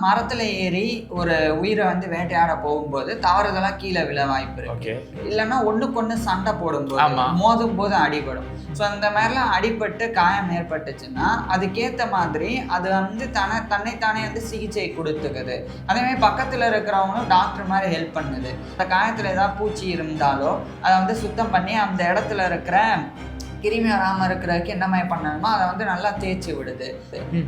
மரத்துல ஏறி ஒரு உயிரை வந்து வேட்டையாட போகும்போது தவறுதலா கீழே விழ வாய்ப்பு இருக்கு. இல்லைன்னா ஒண்ணுக்கு சண்டை போடும்போது மோதும் போது அடிபடும். ஸோ அந்த மாதிரிலாம் அடிபட்டு காயம் ஏற்பட்டுச்சுன்னா அதுக்கேற்ற மாதிரி அது வந்து தன்னைத்தானே வந்து சிகிச்சை கொடுத்துக்குது. அதே மாதிரி பக்கத்துல இருக்கிறவங்களும் டாக்டர் மாதிரி ஹெல்ப் பண்ணுது. அந்த காயத்துல ஏதாவது பூச்சி இருந்தாலோ அதை வந்து சுத்தம் பண்ணி அந்த இடத்துல இருக்கிற கிருமி வராமல் இருக்கிறதுக்கு என்ன மாதிரி பண்ணணுமோ அதை வந்து நல்லா தேய்ச்சி விடுது.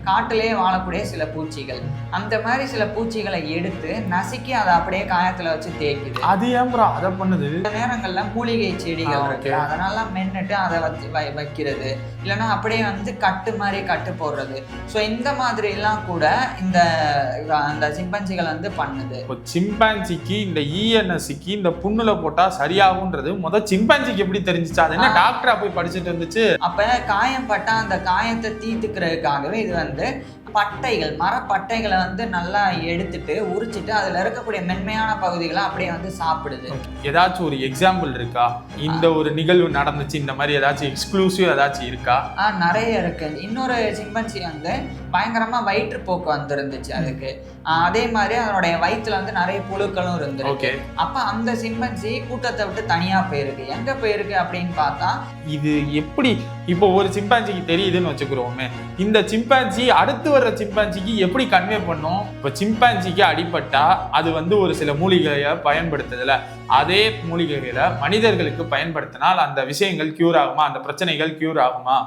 காட்டிலேயே வாழக்கூடிய சில பூச்சிகள், அந்த மாதிரி சில பூச்சிகளை எடுத்து நசுக்கி அதை அப்படியே காயத்துல வச்சு தேய்க்குது. அது ஏன் அதை பண்ணுது? சில நேரங்கள்ல மூலிகை செடிகள் இருக்கு, அதனால மென்னுட்டு அதை வச்சு வைக்கிறது, இல்லைன்னா அப்படியே வந்து கட்டு மாதிரி கட்டு போடுறது. ஸோ இந்த மாதிரி எல்லாம் கூட இந்த சிம்பன்சிகள் வந்து பண்ணுது. சிம்பான்சிக்கு இந்த இஎன்எஸ்சிக்கு இந்த புண்ணுல போட்டா சரியாகுன்றது சிம்பான்சிக்கு எப்படி தெரிஞ்சிச்சு? அது என்ன டாக்டரா போய் படிச்சுட்டு இருந்துச்சு? அப்ப காயம் பட்டா அந்த காயத்தை தீர்த்துக்கிறதுக்காகவே இது வந்து பட்டைகள், மரப்பட்டைகளை வந்து நல்லா எடுத்துட்டு உரிச்சிட்டு அதுல இருக்கக்கூடிய மென்மையான பகுதிகளை அப்படியே வந்து சாப்பிடுது. ஏதாச்சும் ஒரு எக்ஸாம்பிள் இருக்கா? இந்த ஒரு நிகழ்வு நடந்துச்சு, இந்த மாதிரி ஏதாச்சும் எக்ஸ்க்ளூசிவ் ஏதாச்சும் இருக்கா? நிறைய இருக்கு. இன்னொரு சிம்பன்சி வந்து பயங்கரமா வயிற்றுப்போக்கு வந்துருந்துச்சு அதுக்கு. அதே மாதிரி அதனுடைய வயிற்றுல வந்து நிறைய புழுக்களும் இருந்துருக்கு. அப்ப அந்த சிம்பன்சி கூட்டத்தை விட்டு தனியா போயிருக்கு. எங்க போயிருக்கு அப்படின்னு பார்த்தா, இது எப்படி இப்போ ஒரு சிம்பான்சிக்கு தெரியுதுன்னு வச்சுக்கிறோமே, இந்த சிம்பான்சி அடுத்து வர்ற சிம்பான்சிக்கு எப்படி கன்வே பண்ணும்? இப்போ சிம்பான்சிக்கு அடிபட்டா அது வந்து ஒரு சில மூலிகையை பயன்படுத்துதுல, அதே மூலிகைகளை மனிதர்களுக்கு பயன்படுத்தினால் அந்த விஷயங்கள் கியூர் ஆகுமா? அந்த பிரச்சனைகள் கியூர் ஆகுமா?